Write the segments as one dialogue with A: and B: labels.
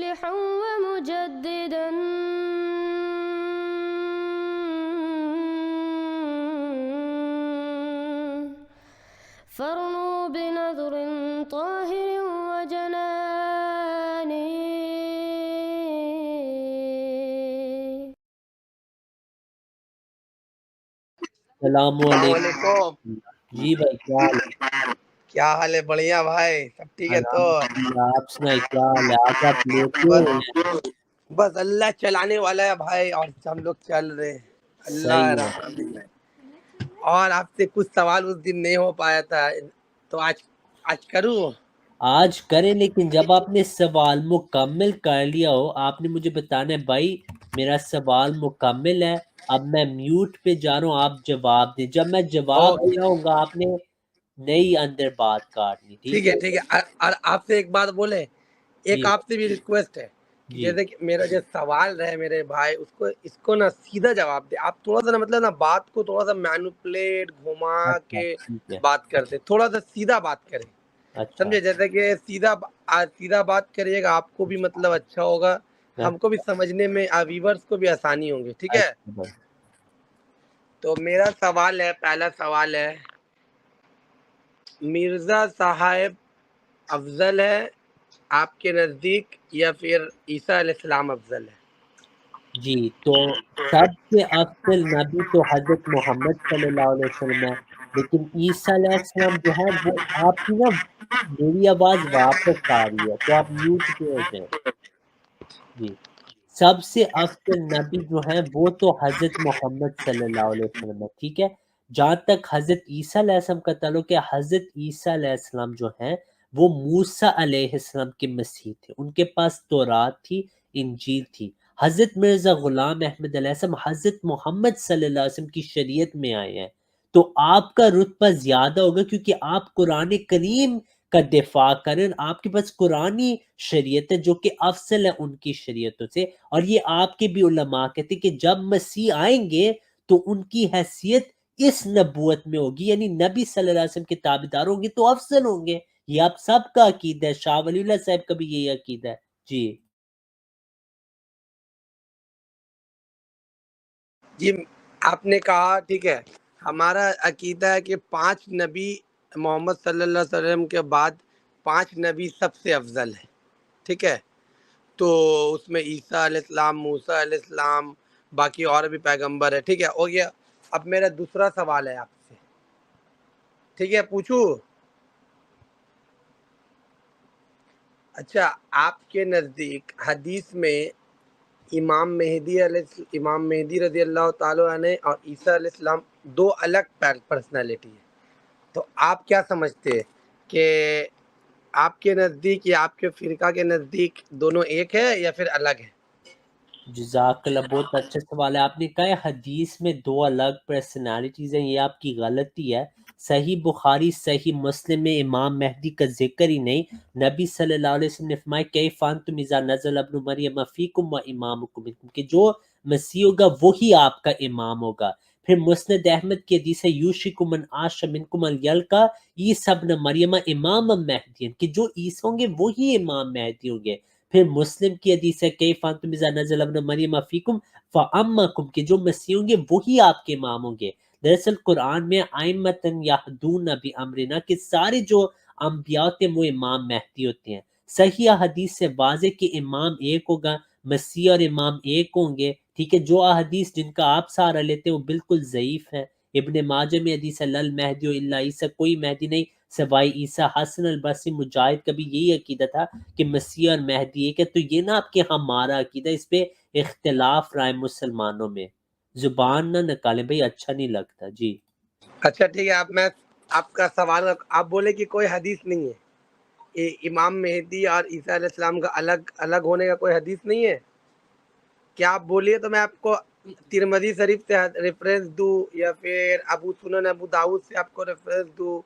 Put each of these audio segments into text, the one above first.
A: مصلحا ومجددا فارنوا بنظر طاهر وجنان.
B: السلام
C: السلام
B: علیکم.
C: علیکم.
B: جی بھائی کیا حال ہے؟
C: کیا حال ہے؟ بڑھیا بھائی، سب ٹھیک ہے؟ تو
B: الحمدللہ. آپ سنائیں کیا حال ہے؟ آج آپ لیٹے ہوئے ہیں.
C: بس اللہ چلانے والا ہے بھائی، اور ہم لوگ چل رہے ہیں. اللہ
B: صحیح ہے.
C: رحم ہے. اور آپ سے کچھ سوال اس دن نہیں ہو پایا تھا، تو آج کروں.
B: آج کریں، لیکن جب آپ نے سوال مکمل کر لیا ہو آپ نے مجھے بتانا ہے بھائی میرا سوال مکمل ہے، اب میں میوٹ پہ جا رہا ہوں، آپ جواب دیں. جب میں جواب دے رہا ہوں گا آپ نے نئی اندر بات کاٹنی.
C: ٹھیک
B: ٹھیک
C: ہے
B: ہے
C: ٹھیک ہے. اور آپ سے ایک بات بولے، ایک
B: جی
C: آپ سے بھی ریکویسٹ ہے کہ
B: جی.
C: جیسے کہ میرا جو سوال رہے میرے بھائی، اس کو نا سیدھا جواب دے. آپ تھوڑا سا نا مطلب نا بات کو تھوڑا سا مینوپلیٹ گھما
B: اچھا
C: کے
B: ٹھیک ہے.
C: بات کرتے، تھوڑا سا سیدھا بات کریں.
B: اچھا
C: سمجھے؟ جیسے کہ سیدھا بات کریے گا، آپ کو بھی مطلب اچھا ہوگا، ہم کو بھی سمجھنے میں، ویورس کو بھی آسانی ہوں گی. ٹھیک ہے؟
B: اچھا بھائی.
C: تو میرا سوال ہے، پہلا سوال ہے، مرزا صاحب افضل ہے آپ کے نزدیک یا پھر عیسیٰ علیہ السلام افضل ہے؟
B: جی تو سب سے افضل نبی تو حضرت محمد صلی اللہ علیہ وسلم ہے، لیکن عیسیٰ علیہ السلام جو ہے وہ آپ کی نا میری آواز واپس آ رہی ہے تو آپ میوٹ پہ ہو جائیں. جی سب سے افضل نبی جو ہیں وہ تو حضرت محمد صلی اللہ علیہ وسلم ہے. ٹھیک ہے، جہاں تک حضرت عیسیٰ علیہ السلام کا تعلق ہے، حضرت عیسیٰ علیہ السلام جو ہیں وہ موسیٰ علیہ السلام کے مسیح تھے، ان کے پاس تورات تھی، انجیل تھی. حضرت مرزا غلام احمد علیہ السلام حضرت محمد صلی اللہ علیہ وسلم کی شریعت میں آئے ہیں، تو آپ کا رتبہ زیادہ ہوگا کیونکہ آپ قرآن کریم کا دفاع کریں. آپ کے پاس قرآنی شریعت ہے جو کہ افضل ہے ان کی شریعتوں سے، اور یہ آپ کے بھی علماء کہتے ہیں کہ جب مسیح آئیں گے تو ان کی حیثیت اس نبوت میں ہوگی، یعنی نبی صلی اللہ علیہ وسلم کے تابعدار ہوں گے تو افضل ہوں گے. یہ آپ سب کا عقیدہ ہے، شاہ ولی اللہ صاحب کا بھی یہی عقیدہ ہے. جی
C: جی آپ نے کہا ٹھیک ہے، ہمارا عقیدہ ہے کہ 5 نبی محمد صلی اللہ علیہ وسلم کے بعد 5 نبی سب سے افضل ہے. ٹھیک ہے؟ تو اس میں عیسیٰ علیہ السلام، موسیٰ علیہ السلام، باقی اور بھی پیغمبر ہے. ٹھیک ہے، ہو گیا. اب میرا دوسرا سوال ہے آپ سے. ٹھیک ہے، پوچھوں؟ اچھا، آپ کے نزدیک حدیث میں امام مہدی رضی اللہ تعالیٰ عنہ اور عیسیٰ علیہ السلام 2 الگ پرسنالٹی ہیں، تو آپ کیا سمجھتے ہیں کہ آپ کے نزدیک یا آپ کے فرقہ کے نزدیک دونوں ایک ہے یا پھر الگ ہے؟
B: جزاک اللہ، بہت اچھا سوال ہے. آپ نے کہا ہے حدیث میں 2 الگ پرسنالٹیز ہیں، یہ آپ کی غلطی ہے. صحیح بخاری صحیح مسلم میں امام مہدی کا ذکر ہی نہیں. نبی صلی اللہ علیہ وسلم نے فرمایا کیف انتم اذا نزل ابن مریم فیکم و امامکم منکم، کہ جو مسیح ہوگا وہی آپ کا امام ہوگا. پھر مسند احمد کی حدیث ہے یوشک من عاش منکم ان یلقا عیسی ابن مریم امام مہدی، کہ جو عیسی ہوں گے وہی امام مہدی ہوں گے. پھر مسلم کی حدیث ہے کیف انتم اذا نزل ابن مریم فیکم فامکم، کہ جو مسیح ہوں گے وہی آپ کے امام ہوں گے. دراصل قرآن میں ائمۃ یہدون بامرنا کہ سارے جو انبیاء ہوتے ہیں وہ امام مہدی ہوتے ہیں. صحیح حدیث سے واضح کہ امام ایک ہوگا، مسیح اور امام ایک ہوں گے. ٹھیک ہے، جو احادیث جن کا آپ سہارا لیتے ہیں وہ بالکل ضعیف ہے. ابن ماجہ میں حدیث ہے لل مہدی الا عیسی، کوئی مہدی نہیں سوائے عیسیٰ. حسن البصری مجاہد کا بھی یہی عقیدہ تھا کہ مسیح اور مہدی ایک ہے. تو یہ نا آپ کے ہمارا عقیدہ، اس پہ اختلاف رائے مسلمانوں میں. زبان نہ نکالیں بھائی، اچھا نہیں لگتا. جی
C: اچھا ٹھیک ہے، اب میں آپ کا سوال، آپ بولے کہ کوئی حدیث نہیں ہے، امام مہدی اور عیسیٰ علیہ السلام کا الگ ہونے کا کوئی حدیث نہیں ہے. کیا آپ بولیے تو میں آپ کو ترمذی شریف سے ریفرنس دوں یا پھر ابو سنن ابو داؤد سے آپ کو ریفرنس دوں.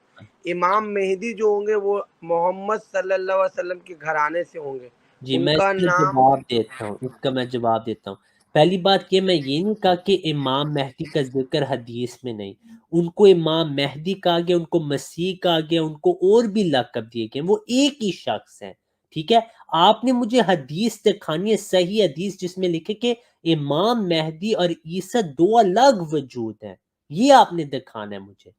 C: امام مہدی جو ہوں گے وہ محمد صلی اللہ علیہ وسلم کے گھرانے سے ہوں گے.
B: جی
C: ان
B: میں اس
C: کا
B: کا
C: نام،
B: جواب دیتا ہوں، اس کا میں جواب دیتا ہوں. پہلی بات یہ، میں یہ نہیں کہا کہ امام مہدی کا ذکر حدیث میں نہیں. ان کو امام مہدی کہا گیا، ان کو مسیح کہا گیا، ان کو اور بھی لقب دیے گئے، وہ ایک ہی شخص ہیں. ٹھیک ہے، آپ نے مجھے حدیث دکھانی ہے، صحیح حدیث جس میں لکھے کہ امام مہدی اور عیسیٰ دو الگ وجود ہیں، یہ آپ نے دکھانا ہے مجھے۔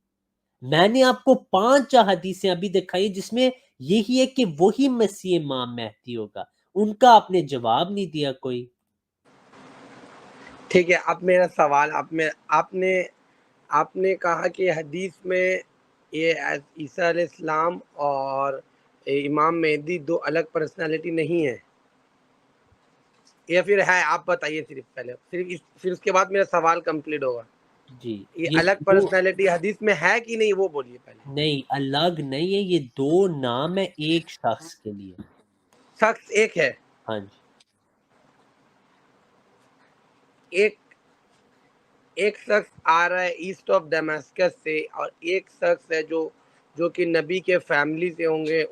B: میں نے آپ کو 5 حدیثیں ابھی دکھائی جس میں یہی ہے کہ وہی مسیح امام مہدی ہوگا، ان کا آپ نے جواب نہیں دیا کوئی۔
C: ٹھیک ہے، اب میرا سوال آپ نے کہا کہ حدیث میں یہ عیسیٰ علیہ السلام اور امام مہدی دو الگ پرسنالٹی نہیں ہے، یا پھر ہے؟ آپ بتائیے صرف پہلے، پھر اس کے بعد میرا سوال کمپلیٹ ہوگا۔
B: جی،
C: یہ
B: یہ
C: الگ
B: دو
C: پرسنالٹی حدیث میں ہے کہ نہیں وہ بولیے پہلے۔
B: نہیں، الگ نہیں ہے، یہ دو نام ہے ایک شخص کے لیے۔
C: شخص ایک ہے،
B: ہاں جی،
C: ایک شخص آ رہا ہے ایسٹ آف ڈیماسکس سے، اور ایک شخص ہے جو کہ نبی کے فیملی سے ہوں گے،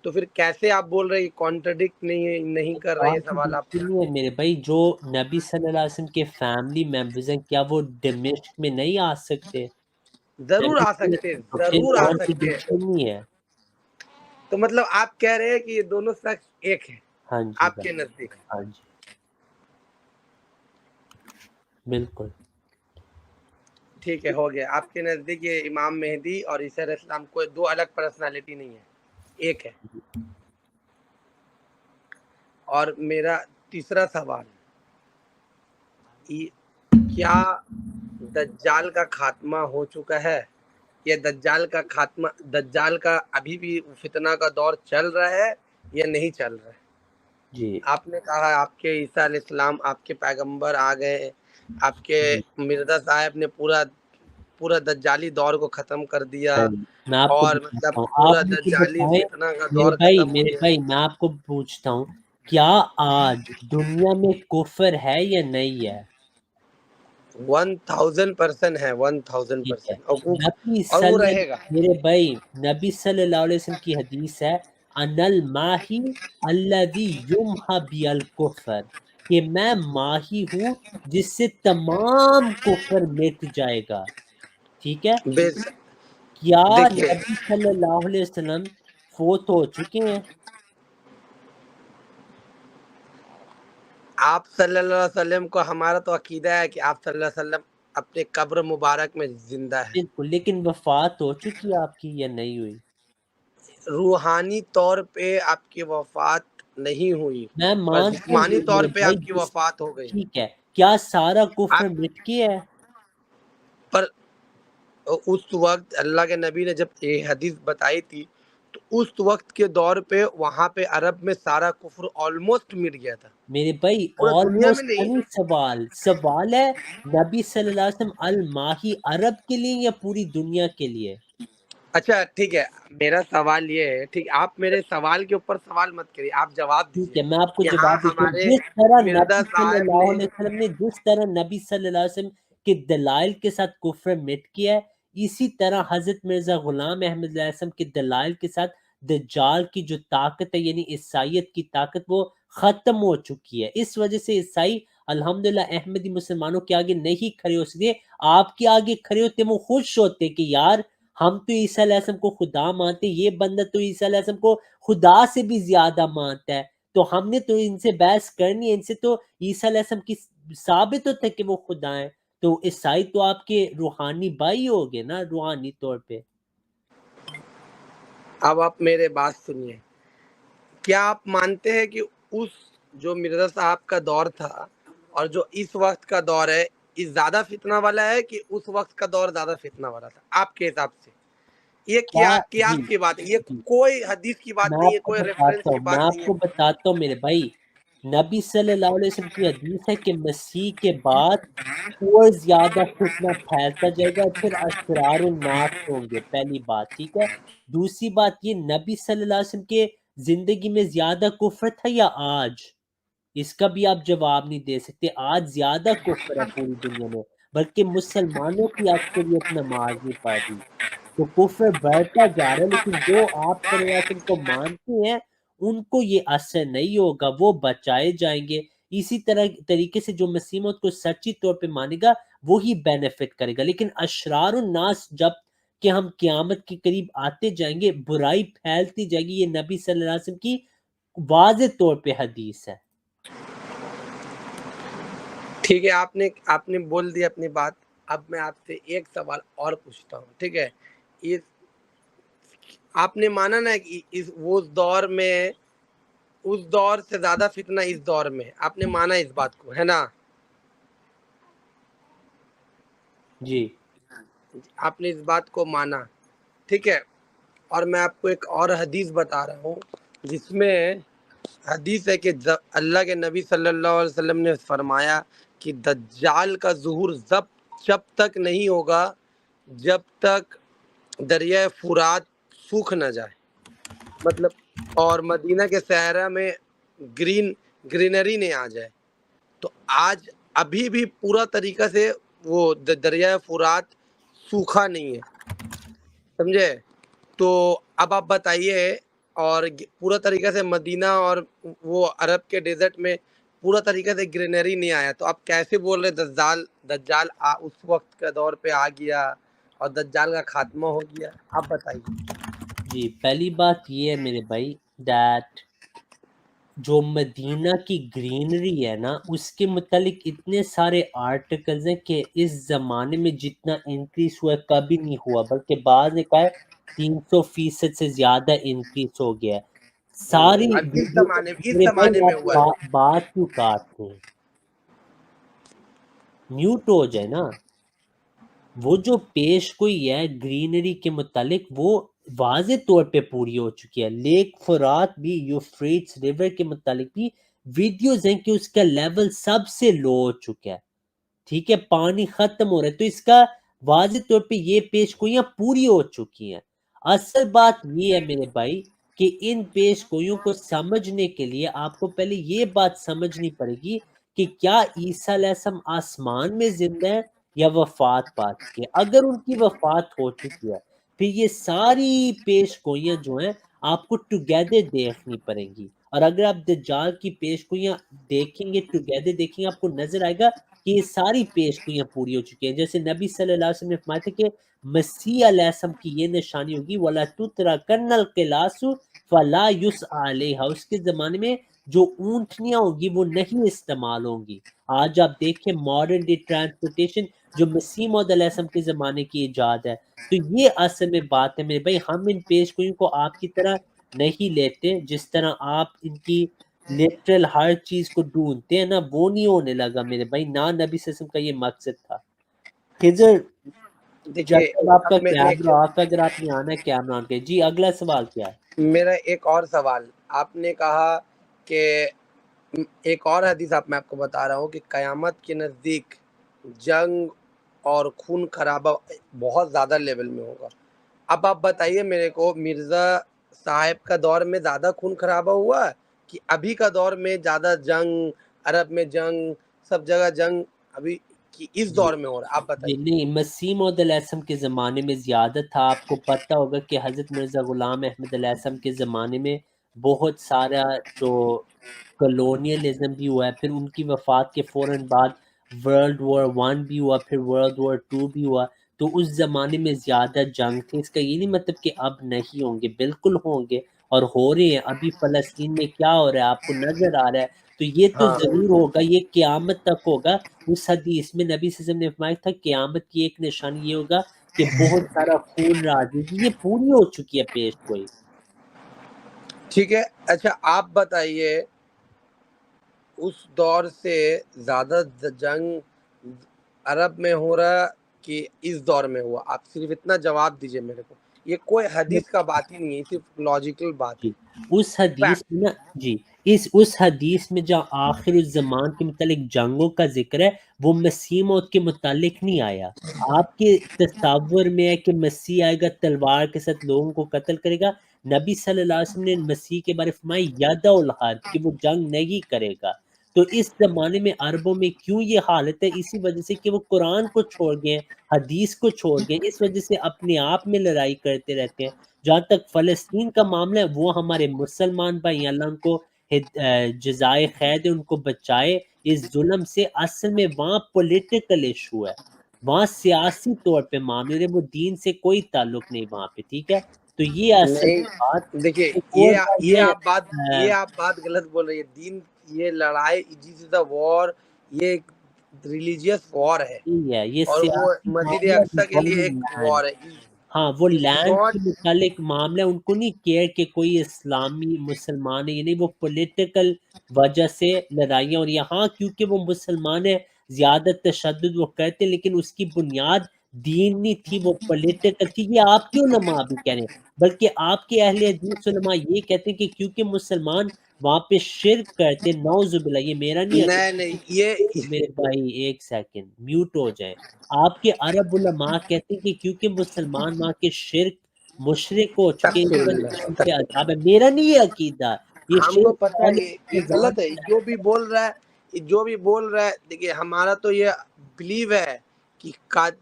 C: تو پھر کیسے آپ بول رہے ہیں؟ کانٹرڈکٹ نہیں کر رہے یہ
B: بات
C: سوال آپ
B: بالکل
C: کا؟
B: نہیں ہے میرے بھائی، جو نبی صلی اللہ علیہ وسلم کے فیملی ممبرز ہیں کیا وہ دمشق میں نہیں آ سکتے؟
C: ضرور آ
B: دمشق میں
C: سکتے،
B: تو پھر
C: ضرور آ سکتے ہیں۔
B: کانٹرڈکشن نہیں ہے۔
C: تو مطلب آپ کہہ رہے ہیں کہ یہ دونوں شخص ایک ہے
B: ہاں جی
C: آپ کے نزدیک؟
B: ہاں جی، بالکل۔
C: ٹھیک ہے، ہو گیا۔ آپ کے نزدیک یہ امام مہدی اور عیسیٰ علیہ السلام کو دو الگ پرسنالٹی نہیں ہے، ایک ہے۔ اور میرا تیسرا سوال، کیا دجال کا خاتمہ ہو چکا ہے؟ یہ دجال کا ابھی بھی فتنہ کا دور چل رہا ہے یا نہیں چل رہا ہے؟
B: جی
C: آپ نے کہا آپ کے عیسیٰ علیہ السلام، آپ کے پیغمبر آ گئے، آپ کے
B: جی،
C: مرزا صاحب نے پورا دجالی دور کو ختم کر دیا،
B: صحیح۔ میں آپ کو
C: اور مطلب
B: بتاتا ہوں،
C: پورا
B: آپ مجھے
C: دجالی
B: بتائیں
C: فتنہ کا دور ختم ہو
B: میرے
C: گیا۔
B: بھائی میں آپ کو پوچھتا ہوں، کیا آج دنیا میں کفر ہے یا نہیں ہے؟
C: 1000% ہے،
B: ٹھیک ہے،
C: 1000%،
B: نبی
C: اور وہ
B: صلی
C: رہے گا۔
B: میرے بھائی نبی صلی اللہ علیہ وسلم کی حدیث ہے، ان الماہی الذی یمحى بی الکفر، کہ میں ماہی ہوں جس سے تمام کفر مٹ جائے گا۔ ٹھیک ہے، کیا
C: دیکھیے،
B: نبی صلی اللہ علیہ وسلم فوت ہو چکے ہیں؟
C: آپ صلی اللہ علیہ وسلم کو، ہمارا تو عقیدہ ہے کہ آپ صلی اللہ علیہ وسلم اپنے قبر مبارک میں زندہ ہے۔
B: بالکل، لیکن وفات ہو چکی ہے آپ کی یا نہیں ہوئی؟
C: روحانی طور پہ آپ کی وفات نہیں ہوئی،
B: میں
C: پر
B: مانتا ہوں
C: جسمانی طور
B: میرے
C: پہ
B: بھائی،
C: آپ کی وفات ہو گئی۔
B: ٹھیک ہے، کیا سارا کفر
C: آپ
B: مٹ گیا ہے؟
C: پر اس وقت اللہ کے نبی نے جب یہ حدیث بتائی تھی تو اس وقت کے دور پہ وہاں پہ عرب میں سارا کفر آلموسٹ مٹ گیا تھا،
B: میرے بھائی
C: پورا دنیا میں
B: آلموسٹ
C: نہیں۔
B: نہیں، سوال ہے نبی صلی اللہ علیہ وسلم الماہی عرب کے لیے یا پوری دنیا کے لیے؟
C: اچھا ٹھیک ہے، میرا سوال یہ ہے، ٹھیک، آپ میرے سوال کے اوپر سوال مت کریے، آپ جواب
B: ٹھیک
C: دیجئے
B: ہے، میں آپ کو
C: کہ ہاں
B: جواب دیتا ہوں،
C: ہمارے
B: جس طرح
C: مرزا
B: نبی صلی
C: صاحب
B: اللہ
C: نے۔
B: علیہ وسلم نے جس طرح نبی صلی اللہ علیہ وسلم کے دلائل کے ساتھ کفر مٹ کیا ہے، اسی طرح حضرت مرزا غلام احمد علیہ السلام کے دلائل کے ساتھ دجال کی جو طاقت ہے یعنی عیسائیت کی طاقت وہ ختم ہو چکی ہے۔ اس وجہ سے عیسائی الحمدللہ احمدی مسلمانوں کے آگے نہیں کھڑے ہو سکتے، آپ کے آگے کھڑے ہوتے وہ خوش ہوتے کہ یار ہم تو عیسیٰ علیہ السلام کو خدا مانتے، یہ بندہ تو عیسیٰ علیہ السلام کو خدا سے بھی زیادہ مانتا ہے، تو ہم نے تو ان سے بحث کرنی ہے، ان سے تو عیسیٰ علیہ السلام کی ثابت ہوتا ہے کہ وہ خدا ہیں، تو عیسائی تو آپ کے روحانی بھائی ہو گئے نا روحانی طور پہ۔
C: اب آپ میرے بات سنیے، کیا آپ مانتے ہیں کہ اس جو مرزا صاحب کا دور تھا اور جو اس وقت کا دور ہے، یہ زیادہ فتنہ والا ہے کہ اس وقت کا دور زیادہ فتنہ والا تھا آپ کے حساب سے؟ یہ
B: جی
C: قیاس کی بات ہے، یہ
B: جی،
C: کوئی حدیث کی بات نہیں ہے، کوئی ریفرنس کی
B: میں
C: بات
B: آپ
C: نہیں ہے۔
B: کو بتاتا ہوں میرے بھائی، نبی صلی اللہ علیہ وسلم کی حدیث ہے کہ مسیح کے بعد اور زیادہ فتنہ پھیلتا جائے گا، پھر اشرار الناس ہوں گے، پہلی بات، ٹھیک ہے۔ دوسری بات یہ نبی صلی اللہ علیہ وسلم کے زندگی میں زیادہ کفر تھا یا آج؟ اس کا بھی آپ جواب نہیں دے سکتے۔ آج زیادہ کفر ہے پوری دنیا میں، بلکہ مسلمانوں کی اکثریت نماز نہیں پڑھ رہی، تو کفر بڑھتا جا رہا ہے، لیکن جو آپ صلی اللہ علیہ وسلم کو مانتے ہیں ان کو یہ اثر نہیں ہوگا، وہ بچائے جائیں گے۔ اسی طریقے سے جو مسیح موعود کو سچی طور پہ مانے گا وہی بینیفٹ کرے گا، لیکن اشرار الناس جب کہ ہم قیامت کے قریب آتے جائیں گے، برائی پھیلتی جائے گی، یہ نبی صلی اللہ علیہ وسلم کی واضح طور پہ حدیث ہے.
C: ٹھیک ہے، آپ نے بول دی اپنی بات. اب میں آپ سے ایک سوال اور پوچھتا ہوں. ٹھیک ہے، اس آپ نے مانا نا کہ اس دور سے زیادہ فتنہ اس دور میں، آپ نے مانا اس بات کو، ہے نا؟
B: جی
C: آپ نے اس بات کو مانا. ٹھیک ہے، اور میں آپ کو ایک اور حدیث بتا رہا ہوں جس میں حدیث ہے کہ اللہ کے نبی صلی اللہ علیہ وسلم نے فرمایا کہ دجال کا ظہور جب تک نہیں ہوگا جب تک دریائے فرات سوکھ نہ جائے، مطلب، اور مدینہ کے صحرا میں گرینری نہیں آ جائے. تو آج ابھی بھی پورا طریقہ سے وہ دریائے فرات سوکھا نہیں ہے، سمجھے؟ تو اب آپ بتائیے، اور پورا طریقہ سے مدینہ اور وہ عرب کے ڈیزرٹ میں پورا طریقہ سے گرینری نہیں آیا، تو آپ کیسے بول رہے دجال اس وقت کا دور پہ آ گیا اور دجال کا خاتمہ ہو گیا؟ آپ بتائیے.
B: جی پہلی بات یہ ہے میرے بھائی دیٹ جو مدینہ کی گرینری ہے نا اس کے متعلق اتنے سارے آرٹیکلز ہیں کہ اس زمانے میں جتنا انکریز ہوا ہے کبھی نہیں ہوا، بلکہ بعض نے کہا ہے 300% سے زیادہ انکریز ہو گیا ہے. ساری
C: اب اس
B: ویڈیو
C: زمانے میں
B: آپ
C: ہوا ہے.
B: بات کیوں کاٹتے ہیں؟ میوٹ ہو جائے نا. وہ جو پیش گوئی ہے گرینری کے متعلق وہ واضح طور پہ پوری ہو چکی ہے. لیک فرات بھی یوفریٹس ریور کے متعلق بھی ویڈیوز ہیں کہ اس کا لیول سب سے لو ہو چکا ہے. ٹھیک ہے، پانی ختم ہو رہا ہے، تو اس کا واضح طور پہ یہ پیش گوئیاں پوری ہو چکی ہیں. اصل بات یہ ہے میرے بھائی کہ ان پیش گوئیوں کو سمجھنے کے لیے آپ کو پہلے یہ بات سمجھنی پڑے گی کہ کیا عیسیٰ علیہ السلام آسمان میں زندہ ہے یا وفات پا چکی ہے. اگر ان کی وفات ہو چکی ہے پھر یہ ساری پیش گوئیاں جو ہیں آپ کو ٹوگیدر دیکھنی پڑیں گی. اور اگر آپ دجال کی پیش گوئیاں دیکھیں گے ٹوگیدر دیکھیں گے آپ کو نظر آئے گا کہ یہ ساری پیش گوئیاں پوری ہو چکی ہیں. جیسے نبی صلی اللہ علیہ وسلم نے فرمایا تھا کہ مسیح علیہ السلام کی یہ نشانی ہوگی وَلَا تُتْرَكَنَّ الْقِلَاسُ فَلَا يُسْعَ عَلَيْهَا. اس کے زمانے میں جو اونٹنیاں ہوں گی وہ نہیں استعمال ہوں گی. آج آپ دیکھیں ماڈرن ڈے ٹرانسپورٹیشن جو مسیح موعود علیہ السلام کے زمانے کی ایجاد ہے. تو یہ اصل میں بات ہے میرے بھائی، ہم ان پیش گوئیوں کو آپ کی طرح نہیں لیتے جس طرح آپ ان کی لٹرل ہر چیز کو ڈھونڈتے ہیں نا، وہ نہیں ہونے لگا میرے بھائی. نہ نبی صلی اللہ علیہ وسلم کا یہ مقصد تھا. خضر
C: دیکھیے،
B: آپ کا
C: اب میں
B: کیمرہ آف ہے، اگر آپ نے آنا ہے کیمرہ آن کے. جی اگلا سوال کیا ہے؟
C: میرا ایک اور سوال. آپ نے کہا کہ ایک اور حدیث میں آپ کو بتا رہا ہوں کہ قیامت کے نزدیک جنگ اور خون خرابہ بہت زیادہ لیول میں ہوگا. اب آپ بتائیے میرے کو، مرزا صاحب کا دور میں زیادہ خون خرابہ ہوا کہ ابھی کا دور میں زیادہ جنگ، عرب میں جنگ، سب جگہ جنگ ابھی کی اس
B: جی
C: دور میں ہو رہا ہے؟ آپ
B: جی
C: بتائیے.
B: نہیں، مسیح موعود علیہ السلام کے زمانے میں زیادہ تھا. آپ کو پتہ ہوگا کہ حضرت مرزا غلام احمد علیہ السلام کے زمانے میں بہت سارا جو کلونیلزم بھی ہوا ہے. پھر ان کی وفات کے فوراً بعد ورلڈ وار 1 بھی ہوا، پھر ورلڈ وار 2 بھی ہوا. تو اس زمانے میں زیادہ جنگ تھے. اس کا یہ نہیں مطلب کہ اب نہیں ہوں گے، بالکل ہوں گے اور ہو رہے ہیں. ابھی فلسطین میں کیا ہو رہا ہے آپ کو نظر آ رہا ہے. تو یہ تو
C: ہاں،
B: ضرور ہوگا، یہ قیامت تک ہوگا. اس حدیث میں نبی صلی اللہ علیہ وسلم نے فرمایا تھا قیامت کی ایک نشانی یہ ہوگا کہ بہت سارا خون راج ہوگی. یہ پوری ہو چکی ہے پیش گوئی.
C: ٹھیک ہے. اچھا آپ بتائیے، اس دور سے زیادہ جنگ عرب میں ہو رہا کہ اس دور میں ہوا؟ آپ صرف اتنا جواب دیجئے میرے کو. یہ کوئی حدیث کا بات ہی نہیں ہے، صرف لاجیکل بات ہے.
B: جی اس حدیث میں نا جی اس حدیث میں جو آخر الزمان کے متعلق جنگوں کا ذکر ہے وہ مسیح موت کے متعلق نہیں آیا. آپ کے تصور میں ہے کہ مسیح آئے گا تلوار کے ساتھ لوگوں کو قتل کرے گا. نبی صلی اللہ علیہ وسلم نے مسیح کے بارے فرمایا یدع الحرب کہ وہ جنگ نہیں کرے گا. تو اس زمانے میں عربوں میں کیوں یہ حالت ہے؟ اسی وجہ سے کہ وہ قرآن کو چھوڑ گئے، حدیث کو چھوڑ گئے. اس وجہ سے اپنے آپ میں لڑائی کرتے رہتے ہیں. جہاں تک فلسطین کا معاملہ ہے وہ ہمارے مسلمان بھائی، اللہ ان کو جزائے خیر دے، ان کو بچائے اس ظلم سے. اصل میں وہاں پولیٹیکل ایشو ہے، وہاں سیاسی طور پہ معاملے، وہ دین سے کوئی تعلق نہیں وہاں پہ. ٹھیک ہے. تو یہ اصل
C: نہیں
B: بات
C: دیکھیے
B: ایک اور بات
C: یہ
B: ہے
C: آپ بات غلط بول رہی ہے. دین یہ لڑائی جس از وار یہ ریلیجیس وار ہے
B: یہ
C: اور وہ
B: سیاسی
C: مسجد
B: معاملہ
C: اقصی کے لیے ایک وار ہے.
B: ہاں وہ
C: اٹس
B: لینڈ
C: ناٹ
B: کے متعلق معاملہ ان کو نہیں کیئر کہ کوئی اسلامی مسلمان ہے یا نہیں، وہ پولیٹیکل وجہ سے لڑائیاں، اور یہاں کیونکہ وہ مسلمان ہے زیادہ تشدد وہ کرتے، لیکن اس کی بنیاد دین نہیں تھی، وہ پولیٹیکل تھی. یہ آپ کے علماء بھی کہہ رہے ہیں، بلکہ آپ کے اہل حدیث علماء یہ کہتے ہیں کہ کیونکہ مسلمان وہاں پہ شرک کرتے، نعوذ باللہ، یہ میرا نہیں ہے.
C: نہیں یہ
B: میرے بھائی ایک سیکنڈ میوٹ ہو جائے. آپ کے عرب علماء کہتے ہیں کہ کیونکہ مسلمان وہاں کے شرک مشرک ہو چکے اس وجہ سے ان پہ عذاب ہے. میرا نہیں ہے عقیدہ، یہ
C: ہم کو
B: شرک
C: پتہ ہے یہ غلط ہے. جو بھی بول رہا ہے دیکھیے ہمارا تو یہ بلیو ہے کہ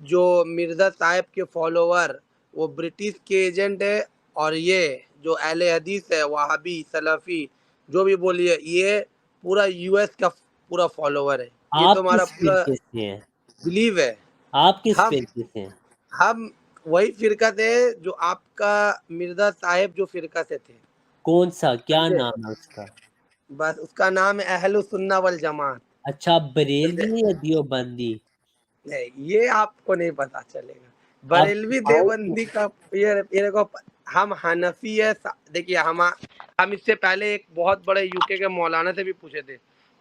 C: جو مرزا صاحب کے فالوور وہ برٹش کے ایجنٹ ہے، اور یہ جو اہل حدیث ہے وہابی سلفی جو بھی بولیے یہ پورا یو ایس کا پورا فالوور ہے. یہ تو
B: آپ
C: ہمارا
B: کس
C: پورا
B: فرقے سے ہیں؟
C: بلیو ہے.
B: آپ کس
C: ہم
B: فرقے سے ہیں؟
C: ہم وہی فرقہ تھے جو آپ کا مرزا صاحب جو فرقہ سے تھے.
B: کون سا، کیا
C: سمجھے؟
B: نام ہے اس کا؟
C: بس اس کا نام ہے اہل السنہ والجماعت.
B: اچھا آپ بریلوی یا دیوبندی؟
C: نہیں یہ آپ کو نہیں پتا چلے گا.
B: آپ
C: بریلوی دیوبندی کا یہ کو ہم حنفی ہے. دیکھیے ہم اس سے پہلے ایک بہت بڑے یو کے مولانا سے بھی پوچھے تھے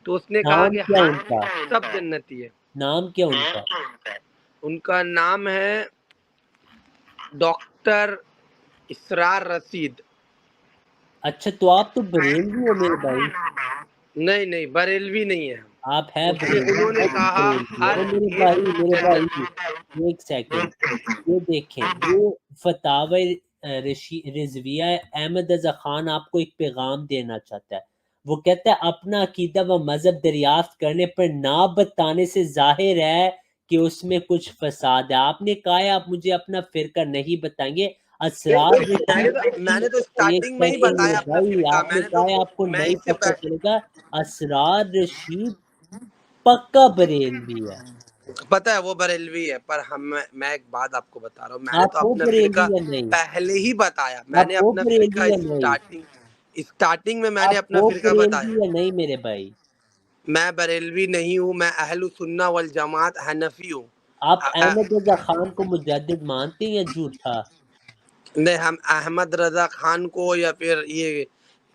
C: تو اس نے کہا
B: نام
C: کہ
B: کیا
C: ہاں
B: ان کا؟
C: سب جنتی ہے.
B: نام کیا ان کا؟
C: ان کا نام ہے ڈاکٹر اسرار رشید.
B: اچھا تو آپ تو بریلوی ہو میرے بھائی.
C: نہیں بریلوی نہیں ہے.
B: آپ ہے
C: انہوں نے
B: بریلوی،
C: کہا ہر
B: میرے
C: ایک
B: بھائی ایک سیکنڈ، یہ دیکھیں یہ فتاوی رضویہ احمد رضا خان آپ کو ایک پیغام دینا چاہتا ہے. وہ کہتا ہے اپنا عقیدہ و مذہب دریافت کرنے پر نہ بتانے سے ظاہر ہے کہ اس میں کچھ فساد ہے. آپ نے کہا ہے آپ مجھے اپنا فرقہ نہیں بتائیں گے. اسرار
C: میں نے تو اسٹارٹنگ میں ہی بتایا اپنا
B: بھائی
C: فرقہ.
B: آپ نے کہا ہے آپ کو
C: میں
B: نہیں
C: اس سے
B: پتہ چلے گا. اسرار رشید پکا بریلوی ہے.
C: پتہ ہے وہ بریلوی ہے، پر میں ایک بات آپ کو بتا رہا ہوں. میں نے تو
B: آپ ہو
C: اپنا فرقہ
B: بریلوی یا نہیں؟
C: پہلے ہی بتایا. میں نے
B: آپ ہو
C: اپنا فرقہ
B: بریلوی یا نہیں؟
C: اسٹارٹنگ میں میں نے
B: آپ
C: اپنا
B: ہو
C: فرقہ بتایا.
B: بریلوی یا نہیں میرے بھائی؟
C: میں بریلوی نہیں ہوں، میں اہل السنہ والجماعت حنفی ہوں.
B: آپ احمد رضا خان کو مجدد مانتے ہیں یا جھوٹا؟
C: نہیں ہم احمد رضا خان کو یا پھر یہ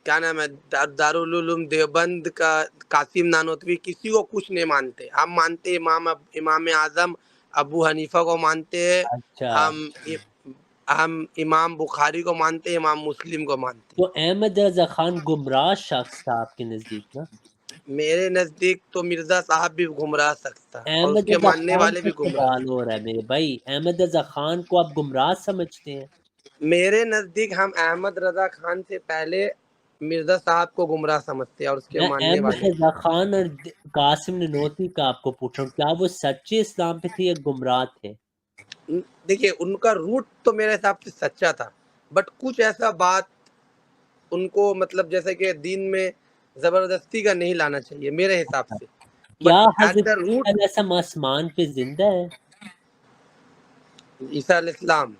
C: کیا نام ہے دارالعلوم دیوبند کا قاسم نانوتوی کسی کو کچھ نہیں مانتے. ہم مانتے امام اعظم ابو حنیفہ کو مانتے ہیں.
B: اچھا
C: ہم امام بخاری کو مانتے ہیں، امام مسلم کو مانتے ہیں.
B: تو احمد رضا خان گمراہ شخص تھا آپ کے نزدیک نا؟
C: میرے نزدیک تو مرزا صاحب بھی گمراہ سکتا اور اس
B: احمد
C: کے
B: رضا
C: ماننے
B: خان
C: والے
B: کا
C: بھی گمراہ.
B: سوال ہو رہا ہے میرے بھائی، احمد رضا خان کو آپ گمراہ سمجھتے ہیں؟
C: میرے نزدیک ہم احمد رضا خان سے پہلے مرزا صاحب کو گمراہ سمجھتے ہیں اور اس کے
B: میں
C: ماننے
B: احمد
C: والے.
B: رضا خان اور قاسم ننوتوی کا آپ کو پوچھ رہا ہوں، کیا وہ سچے اسلام پہ تھے یا گمراہ تھے؟
C: دیکھیے ان کا روٹ تو میرے حساب سے سچا تھا، بٹ کچھ ایسا بات ان کو مطلب جیسے کہ دین میں زبردستی کا نہیں لانا چاہیے میرے حساب سے.
B: کیا
C: بٹ ایٹ
B: حضرت
C: دا
B: عیسیٰ
C: روٹ
B: علیہ السلام آسمان پہ زندہ ہے؟
C: عیسیٰ علیہ السلام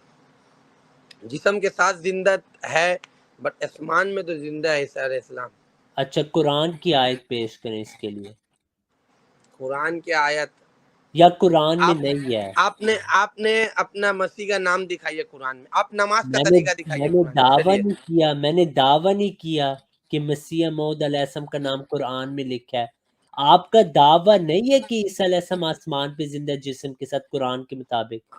C: جسم کے ساتھ زندہ ہے، بٹ آسمان میں تو زندہ ہے عیسیٰ علیہ السلام.
B: اچھا قرآن کی آیت پیش کریں اس کے لیے،
C: قرآن کی آیت
B: یا قرآن میں نہیں ہے؟
C: آپ نے اپنا مسیح کا نام دکھائیے قرآن میں. آپ نماز کا
B: میں
C: طریقہ دکھائیے
B: نے
C: قرآن میں.
B: دعویٰ
C: چلیے
B: نہیں کیا، میں نے دعویٰ نہیں کیا کہ مسیح موعود علیہ السلام کا نام قرآن میں لکھا ہے. آپ کا دعویٰ نہیں ہے کہ عیسیٰ علیہ السلام آسمان پہ زندہ جسم کے ساتھ قرآن کے مطابق؟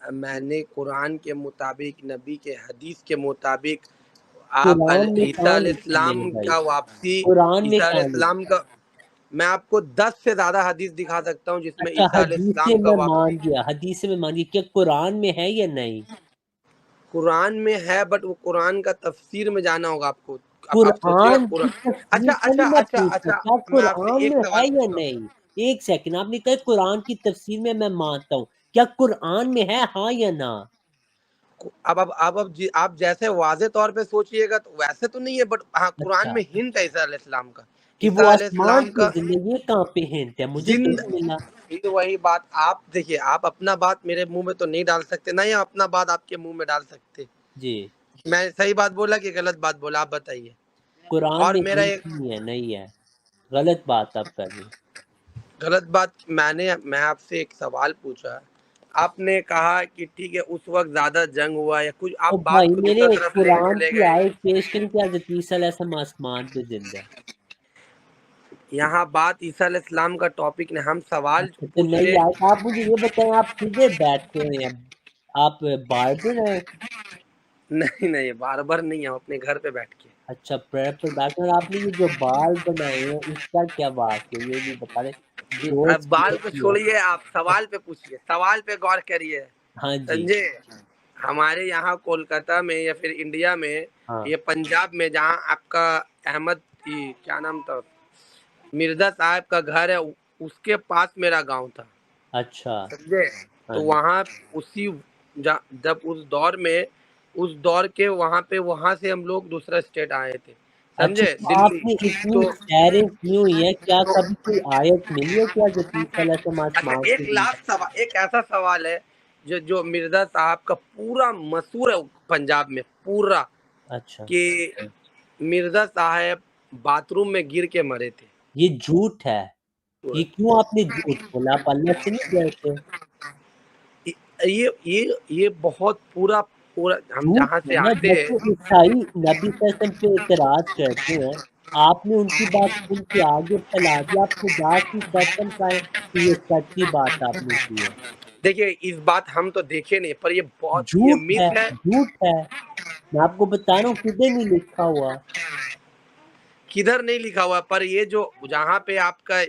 C: میں نے قرآن کے مطابق نبی کے حدیث کے مطابق آپ
B: قرآن میں
C: عیسیٰ
B: کہاں
C: علیہ
B: لکھا ہے میرے
C: السلام
B: بھائی؟
C: کا واپسی
B: قرآن میں
C: عیسیٰ علیہ
B: کہاں
C: السلام
B: لکھا ہے؟
C: کا میں آپ کو 10 سے زیادہ حدیث دکھا سکتا ہوں جس میں
B: اچھا
C: عیسیٰ علیہ
B: حدیث
C: السلام کا
B: میں
C: واپسی.
B: مان گیا، حدیث میں مان گیا، کیا قرآن میں ہے یا نہیں؟
C: قرآن میں ہے بٹ وہ قرآن کا تفسیر میں جانا ہوگا آپ کو. آپ سوچیے گا
B: قرآن کی
C: قرآن.
B: تفسیر کا نہیں میں پوچھتا، کیا
C: میں آپ سے
B: قرآن
C: ایک
B: میں ہے
C: سوال
B: یا
C: پوچھتا ہوں.
B: نہیں؟ ایک سیکنڈ، آپ نے کہا قرآن کی تفسیر میں مانتا ہوں، کیا قرآن میں ہے ہاں یا نہ؟
C: آپ جیسے واضح طور پہ سوچئے گا تو ویسے تو نہیں ہے، بٹ ہاں قرآن
B: اچھا
C: میں ہنٹ ہے عیسیٰ علیہ السلام کا.
B: کہ
C: عیسیٰ
B: وہ
C: علیہ
B: آسمان
C: السلام
B: پہ
C: کا
B: زندگی، یہ کہاں پہ ہنٹ ہے؟ مجھے تو
C: زند
B: نہیں ملا.
C: یہ وہی بات. آپ دیکھیے آپ اپنا بات میرے منہ میں تو نہیں ڈال سکتے، نہ ہی اپنا بات آپ کے منہ میں ڈال سکتے.
B: جی
C: میں صحیح بات بولا کہ غلط بات بولا؟ آپ بتائیے.
B: قرآن
C: اور
B: میں
C: میرا
B: جھوٹ
C: ایک
B: نہیں ہے غلط بات آپ کر رہے ہیں.
C: غلط بات میں آپ سے ایک سوال پوچھا. آپ نے کہا کہ ٹھیک ہے اس وقت زیادہ جنگ ہوا یا کچھ، آپ
B: او بھائی
C: بات کو
B: میرے
C: دوسرا طرف لے
B: قرآن
C: چلے
B: کی
C: گئے.
B: آیت پیش کریں کہ حضرت عیسیٰ علیہ السلام آسمان پہ زندہ ہے.
C: یہاں بات عیسیٰ علیہ السلام کا ٹاپک نے، ہم سوال
B: اچھا تو
C: پوچھ
B: نہیں
C: رہے.
B: آیت آپ مجھے یہ بتائیں آپ کدھر بیٹھتے ہیں؟ آپ باربر ہیں؟
C: نہیں بار نہیں ہم اپنے گھر پہ بیٹھ کے.
B: اچھا پریئر پر بیٹھنا. اور آپ نے یہ جو بال بنائے ہیں اس کا کیا بات ہے یہ بھی بتا دیں.
C: اب
B: دوست
C: بال کو
B: کی ہے.
C: چھوڑیے، آپ سوال پہ پوچھیے، سوال پہ غور کریے.
B: ہاں جی
C: سمجھے؟ ہمارے یہاں کولکاتہ میں یا پھر انڈیا میں،
B: ہاں
C: یہ پنجاب میں جہاں آپ کا احمد کیا نام تھا، مرزا صاحب کا گھر ہے، اس کے پاس میرا گاؤں تھا.
B: اچھا
C: سمجھے؟
B: ہاں
C: تو
B: جی.
C: وہاں اسی جب اس دور میں، اس دور کے وہاں پہ، وہاں سے ہم لوگ دوسرا اسٹیٹ آئے تھے.
B: اچھا
C: سمجھے؟
B: تو آپ
C: دلی.
B: نے اتنی
C: تو
B: سیریں کی ہوئی ہیں کیا کبھی کوئی آیت ملی ہے کیا حضرت عیسیٰ علیہ السلام
C: اچھا
B: آسمان سے
C: ایک
B: زندہ؟
C: لاسٹ سوال، ایک ایسا سوال ہے جو مرزا صاحب کا پورا مشہور ہے پنجاب میں پورا،
B: اچھا
C: کہ مرزا صاحب باتھ روم میں گر کے مرے تھے.
B: یہ جھوٹ ہے. یہ کیوں آپ نے جھوٹ بولا؟ آپ اللہ سے نہیں ڈرتے؟
C: یہ بہت پورا ہم
B: جھوٹ
C: جہاں
B: ہے
C: سے
B: نا.
C: آتے
B: جیسے
C: ہیں.
B: عیسائی نبی صلی اللہ علیہ وسلم پہ اعتراض کرتے ہیں آپ نے ان کی بات سن کے آگے پھیلا دیا. آپ خدا کی قسم کھائیں کہ یہ سچی بات آپ نے کی ہے.
C: دیکھیے اس بات ہم تو دیکھے نہیں، پر یہ بہت یہ
B: جھوٹ ہے
C: مت ہے.
B: جھوٹ ہے. میں آپ کو بتا رہا ہوں کدھر نہیں لکھا ہوا.
C: کدھر نہیں لکھا ہوا، پر یہ جو جہاں پہ آپ کا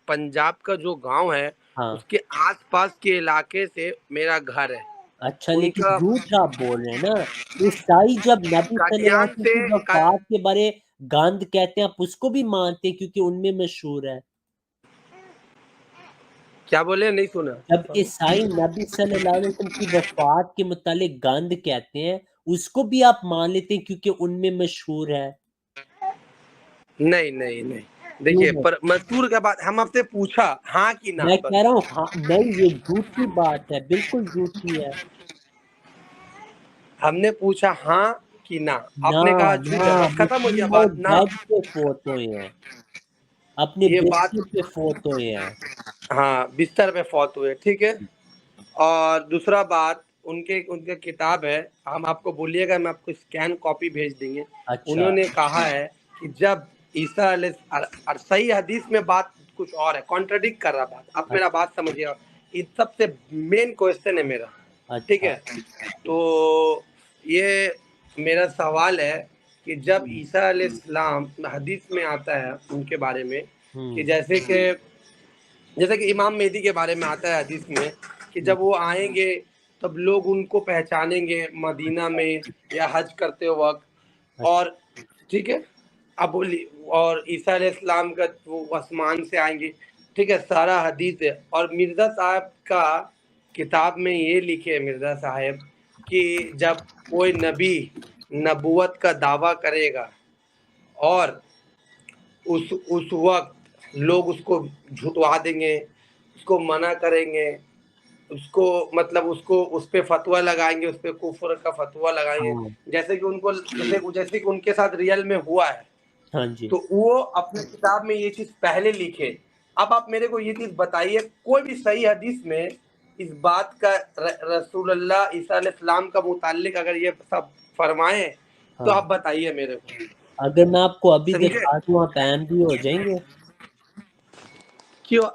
C: پنجاب کا جو گاؤں ہے،
B: ہاں
C: اس کے آس پاس کے علاقے سے میرا گھر ہے.
B: اچھا
C: ان
B: لیکن
C: کا
B: جھوٹ آپ بول رہے ہیں نا. عیسائی جب نبی صلی اللہ
C: قادیان
B: علیہ وسلم
C: سے
B: کی وفات کے بارے گند کہتے ہیں آپ اس کو بھی مانتے ہیں کیونکہ ان میں مشہور ہے.
C: کیا بولے؟ نہیں سنا.
B: جب عیسائی نبی صلی اللہ علیہ وسلم کی وفات کے متعلق گند کہتے ہیں اس کو بھی آپ مان لیتے ہیں کیونکہ ان میں مشہور ہے.
C: نہیں
B: کیوں
C: دیکھیے،
B: نہیں؟
C: پر مزدور کے بعد ہم آپ سے پوچھا ہاں کہ نہ،
B: میں
C: بس.
B: کہہ رہا ہوں ہاں نہیں یہ جھوٹی بات ہے بالکل جھوٹی ہے.
C: ہم نے پوچھا ہاں کہ نہ، آپ
B: نہ
C: نے کہا جھوٹ
B: نہ
C: ہے، بس ختم ہو گیا
B: مسلم
C: بات. نہ
B: بیڈ پہ فوت ہوئے ہیں اپنے
C: یہ بات،
B: بستر پہ فوت ہوئے ہیں.
C: ہاں بستر پہ فوت ہوئے، ٹھیک ہے. اور دوسرا بات، ان کے کتاب ہے، ہم آپ کو بولیے گا، میں آپ کو اسکین کاپی بھیج دیں گے.
B: اچھا
C: انہوں نے کہا ہے کہ جب عیسیٰ علیہ، اور صحیح حدیث میں بات کچھ اور ہے، کانٹرڈکٹ کر رہا بات. آپ میرا بات سمجھیے، یہ سب سے مین کوشچن ہے میرا. ٹھیک
B: اچھا
C: ہے. تو یہ میرا سوال ہے کہ جب عیسیٰ علیہ السلام، حدیث میں آتا ہے ان کے بارے میں کہ جیسے کہ امام مہدی کے بارے میں آتا ہے حدیث میں کہ جب وہ آئیں گے تب لوگ ان کو پہچانیں گے مدینہ میں یا حج کرتے وقت. اور ٹھیک ہے، اب اور عیسیٰ علیہ السلام کا وہ آسمان سے آئیں گے. ٹھیک ہے، سارا حدیث ہے. اور مرزا صاحب کا کتاب میں یہ لکھے مرزا صاحب کہ جب کوئی نبی نبوت کا دعویٰ کرے گا اور اس وقت لوگ اس کو جھٹوا دیں گے، اس کو منع کریں گے، اس کو مطلب اس پہ فتویٰ لگائیں گے، اس پہ کفر کا فتویٰ لگائیں گے،
B: ہاں
C: جیسے کہ ان کے ساتھ ریئل میں ہوا ہے.
B: ہاں جی.
C: تو وہ اپنی کتاب میں یہ چیز پہلے لکھے. اب آپ میرے کو یہ چیز بتائیے، کوئی بھی صحیح حدیث میں اس بات کا رسول اللہ عیسیٰ علیہ السلام کا متعلق اگر یہ سب فرمائیں تو
B: ہاں
C: آپ بتائیے میرے کو.
B: اگر میں آپ کو ابھی
C: سمجھے؟
B: دکھا دوں آپ ایم بھی ہو جائیں گے.
C: کیوں؟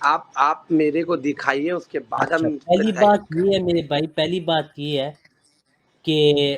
C: آپ میرے کو دکھائیے، اس کے بعد
B: اچھا
C: ہم
B: پہلی بات
C: ڈسائڈ
B: یہ
C: کریں.
B: ہے میرے بھائی، پہلی بات یہ ہے کہ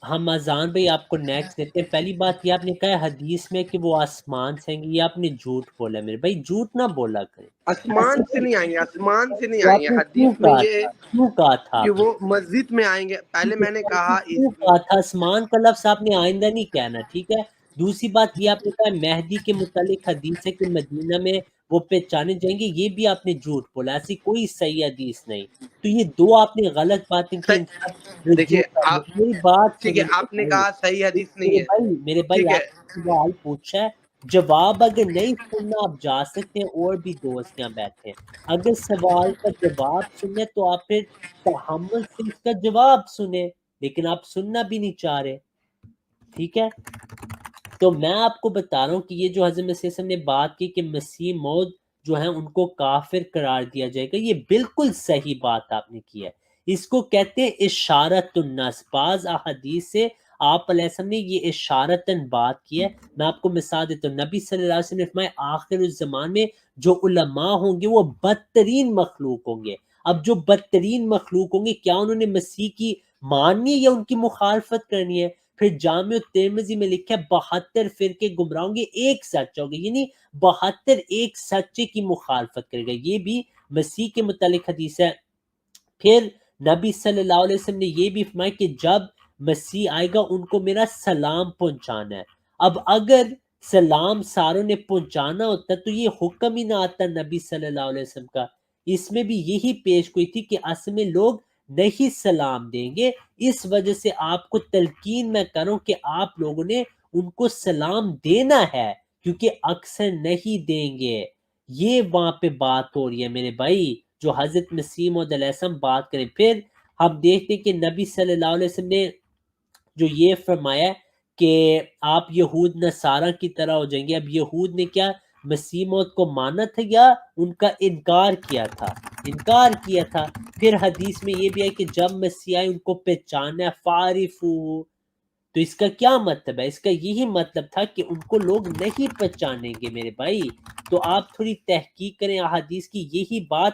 B: ہم اذان بھائی آپ کو نیکسٹ دیتے ہیں. پہلی بات یہ آپ نے کہا حدیث میں کہ وہ آسمان سے آئیں گے، یہ آپ نے جھوٹ بولا. میرے بھائی جھوٹ نہ بولا کریں.
C: آسمان سے نہیں آئیں گے، آسمان سے نہیں
B: تو
C: آئیں
B: آپ
C: گے.
B: نے کیوں
C: حدیث میں
B: کہا
C: یہ ہے
B: تھا کیوں کہا تھا
C: کہ
B: آپ نے
C: وہ مسجد میں آئیں گے. پہلے میں نے کہا
B: کیوں کہا تھا آسمان کا لفظ آپ نے آئندہ نہیں کہنا. ٹھیک ہے. دوسری بات یہ آپ نے کہا مہدی کے متعلق حدیث ہے کہ مدینہ میں وہ پہچانے جائیں گے، یہ بھی آپ نے جھوٹ بولا. ایسی کوئی صحیح حدیث نہیں. تو یہ دو آپ نے غلط باتیں کی. ان سب
C: دیکھیے آپ،
B: میری بات
C: ٹھیک ہے،
B: سنیں
C: آپ نے کہا صحیح حدیث نہیں ہے،
B: میرے بھائی
C: ٹھیک ہے.
B: آپ نے سوال پوچھا ہے، جواب اگر نہیں سننا آپ جا سکتے ہیں، اور بھی دوست یہاں بیٹھے ہیں. اگر سوال کا جواب سنیں تو آپ پھر تحمل سے اس کا جواب سنیں. لیکن آپ سننا بھی نہیں چاہ رہے. ٹھیک ہے، تو میں آپ کو بتا رہا ہوں کہ یہ جو حضرت مسیح علیہ السلام نے بات کی کہ مسیح موعود جو ہیں ان کو کافر قرار دیا جائے گا، یہ بالکل صحیح بات آپ نے کی ہے. اس کو کہتے ہیں اشارت النص. بعض احادیث سے آپ علیہ السلام نے یہ اشارتاً بات کی ہے. میں آپ کو مثال دیتا ہوں. نبی صلی اللہ علیہ وسلم نے فرمایا آخر الزمان میں جو علماء ہوں گے وہ بدترین مخلوق ہوں گے. اب جو بدترین مخلوق ہوں گے، کیا انہوں نے مسیح کی ماننی ہے یا ان کی مخالفت کرنی ہے؟ پھر جامع ترمذی میں لکھا ہے 72 فرقے گمراہ ہوں گے، ایک سچا ہوگا، یعنی 72 ایک سچے کی مخالفت کرے گا. یہ بھی مسیح کے متعلق حدیث ہے. پھر نبی صلی اللہ علیہ وسلم نے یہ بھی فرمایا کہ جب مسیح آئے گا ان کو میرا سلام پہنچانا ہے. اب اگر سلام ساروں نے پہنچانا ہوتا تو یہ حکم ہی نہ آتا نبی صلی اللہ علیہ وسلم کا. اس میں بھی یہی پیش گوئی تھی کہ اصل میں لوگ نہیں سلام دیں گے. اس وجہ سے آپ کو تلقین میں کروں کہ آپ لوگوں نے ان کو سلام دینا ہے، کیونکہ اکثر نہیں دیں گے. یہ وہاں پہ بات ہو رہی ہے میرے بھائی، جو حضرت مسیح موعود علیہ السلام بات کریں. پھر ہم دیکھتے ہیں کہ نبی صلی اللہ علیہ وسلم نے جو یہ فرمایا کہ آپ یہود نصارہ کی طرح ہو جائیں گے. اب یہود نے کیا مسیح موعود کو مانا تھا یا ان کا انکار کیا تھا؟ انکار کیا تھا. پھر حدیث میں یہ بھی ہے کہ جب مسیح آئے ان کو پہچانا ہے، فعرفوہ. تو اس کا کیا مطلب ہے؟ اس کا یہی مطلب تھا کہ ان کو لوگ نہیں پہچانیں گے میرے بھائی. تو آپ تھوڑی تحقیق کریں احادیث کی. یہی بات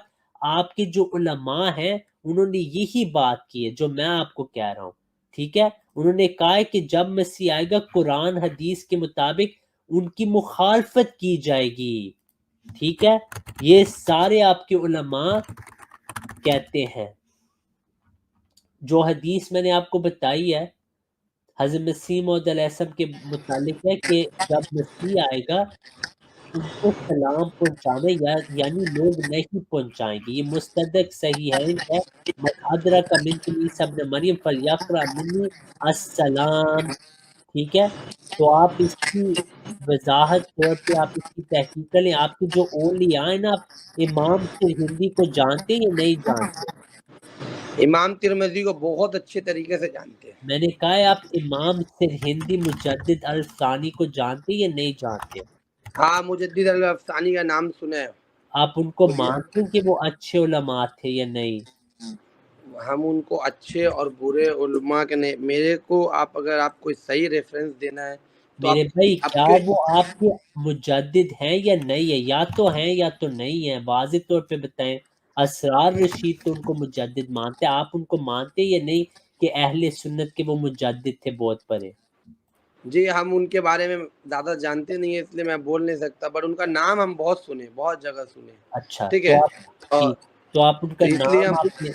B: آپ کے جو علماء ہیں انہوں نے یہی بات کی ہے جو میں آپ کو کہہ رہا ہوں. ٹھیک ہے، انہوں نے کہا ہے کہ جب مسیح آئے گا قرآن حدیث کے مطابق ان کی مخالفت کی جائے گی. ٹھیک ہے، یہ سارے آپ کے علماء کہتے ہیں. جو حدیث میں نے آپ کو بتائی ہے حضرت مسیح موعود علیہ السلام کے متعلق ہے کہ جب مسیح آئے گا ان کو سلام پہنچانا یعنی لوگ نہیں پہنچائیں گے. یہ مستدرک صحیح ہے من ادرک منکم عیسی ابن مریم فلیقرأ منی السلام. ٹھیک ہے، تو آپ اس کی وضاحت طور پہ آپ اس کی تحقیق کر لیں. آپ کے جو اولیاء ہیں نا، آپ امام ہندی کو جانتے ہیں یا نہیں جانتے؟
C: امام ترمذی کو بہت اچھے طریقے سے جانتے ہیں.
B: میں نے کہا ہے آپ امام ہندی مجدد الثانی کو جانتے یا نہیں جانتے؟
C: ہاں، مجدد الافسانی کا نام سنا ہے.
B: آپ ان کو مانتے ہیں کہ وہ اچھے علماء تھے یا نہیں؟
C: ہم ان کو اچھے اور برے علماء کے نہیں، میرے کو اگر آپ کوئی صحیح ریفرنس دینا ہے تو
B: میرے بھائی
C: آپ
B: کیا
C: کے
B: وہ آپ کے مجدد ہیں یا نہیں ہے؟ یا تو ہیں یا تو نہیں ہیں، واضح طور پہ بتائیں. اسرار رشید تو ان کو مجدد مانتے، آپ ان کو مانتے یا نہیں کہ اہل سنت کے وہ مجدد تھے بہت بڑے؟
C: جی، ہم ان کے بارے میں زیادہ جانتے نہیں ہیں اس لیے میں بول نہیں سکتا، بٹ ان کا نام ہم بہت سنے، بہت جگہ سنے.
B: اچھا،
C: ٹھیک
B: تو
C: ہے،
B: آپ
C: اور
B: ٹھیک، تو آپ ان کا
C: تو اس لیے
B: نام
C: ہم
B: آپ نے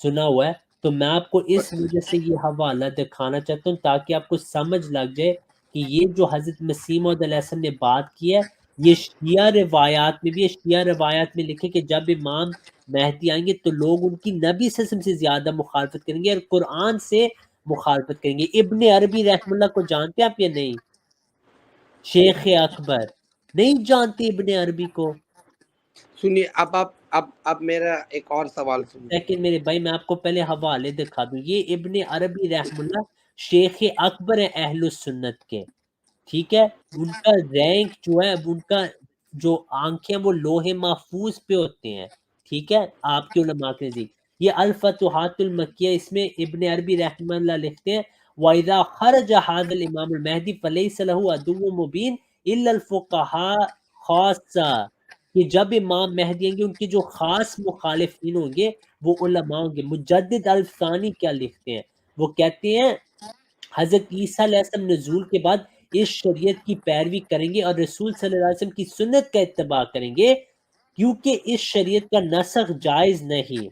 B: سنا ہوا ہے. تو میں آپ کو اس وجہ سے یہ حوالہ دکھانا چاہتا ہوں تاکہ آپ کو سمجھ لگ جائے کہ یہ جو حضرت مسیح موعود علیہ السلام نے بات کی ہے یہ شیعہ روایات میں بھی ہے. شیعہ روایات میں لکھے کہ جب امام مہدی آئیں گے تو لوگ ان کی نبی صلی اللہ علیہ وسلم سے زیادہ مخالفت کریں گے اور قرآن سے مخالفت کریں گے. ابن عربی رحم اللہ کو جانتے ہیں آپ یا نہیں؟ شیخ اکبر، نہیں جانتے ابن عربی کو؟
C: سنیے. اب میرا ایک اور سوال سنیے.
B: لیکن میرے بھائی میں آپ کو پہلے حوالے دکھا دوں. یہ ابن عربی رحم اللہ شیخ اکبر ہیں اہل سنت کے. ٹھیک ہے، ان کا رینک جو ہے ان کا جو آنکھیں وہ لوح محفوظ پہ ہوتے ہیں. ٹھیک ہے، آپ کے علماء کے نزدیک یہ الفتوحات المکیہ، اس میں ابن عربی رحمہ اللہ لکھتے ہیں وَإِذَا خَرَجَ هَذَا الْإِمَامُ الْمَهْدِي فَلَيْسَ لَهُ عَدُوٌّ مُبِينٌ إِلَّا الْفُقَهَاءُ خَاصَّةً، کہ جب امام مہدی آئیں گے ان کے جو خاص مخالفین ہوں گے وہ علماء ہوں گے. مجدد الثانی کیا لکھتے ہیں؟ وہ کہتے ہیں حضرت عیسیٰ علیہ السلام نزول کے بعد اس شریعت کی پیروی کریں گے اور رسول صلی اللہ علیہ وسلم کی سنت کا اتباع کریں گے کیونکہ اس شریعت کا نسخ جائز نہیں.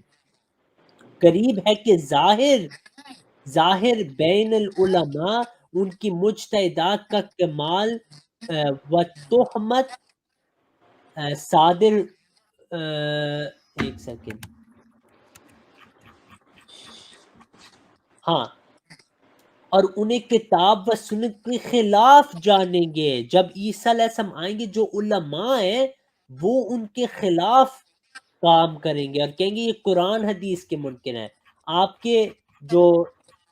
B: قریب ہے کہ ظاہر بین العلماء ان کی مجتہدات کا کمال و تہمت صادر ایک سیکنڈ ہاں، اور انہیں کتاب و سنت کے خلاف جانیں گے. جب عیسیٰ علیہ السلام آئیں گے جو علماء ہیں وہ ان کے خلاف کام کریں گے اور کہیں گے یہ قرآن حدیث کے منکر ہیں. آپ کے جو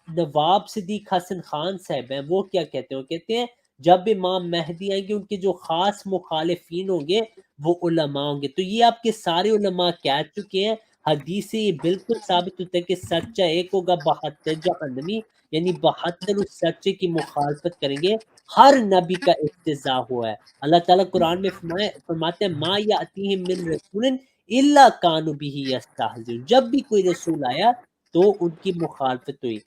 B: نواب صدیق حسن خان صاحب ہیں، وہ کیا کہتے ہیں؟ وہ کہتے ہیں جب امام مہدی آئیں گے ان کے جو خاص مخالفین ہوں گے وہ علماء ہوں گے۔ تو یہ آپ کے سارے علماء کہہ چکے ہیں، حدیث سے یہ بالکل ثابت ہوتا ہے کہ سچا ایک ہوگا، 72 جہنمی، یعنی 72 اس سچے کی مخالفت کریں گے۔ ہر نبی کا اقتضا ہوا ہے۔ اللہ تعالیٰ قرآن میں فرماتے ہیں ما یاتیہم من رسول الا کانوا بہ یستہزئون، جب بھی کوئی رسول آیا تو ان کی مخالفت ہوئی۔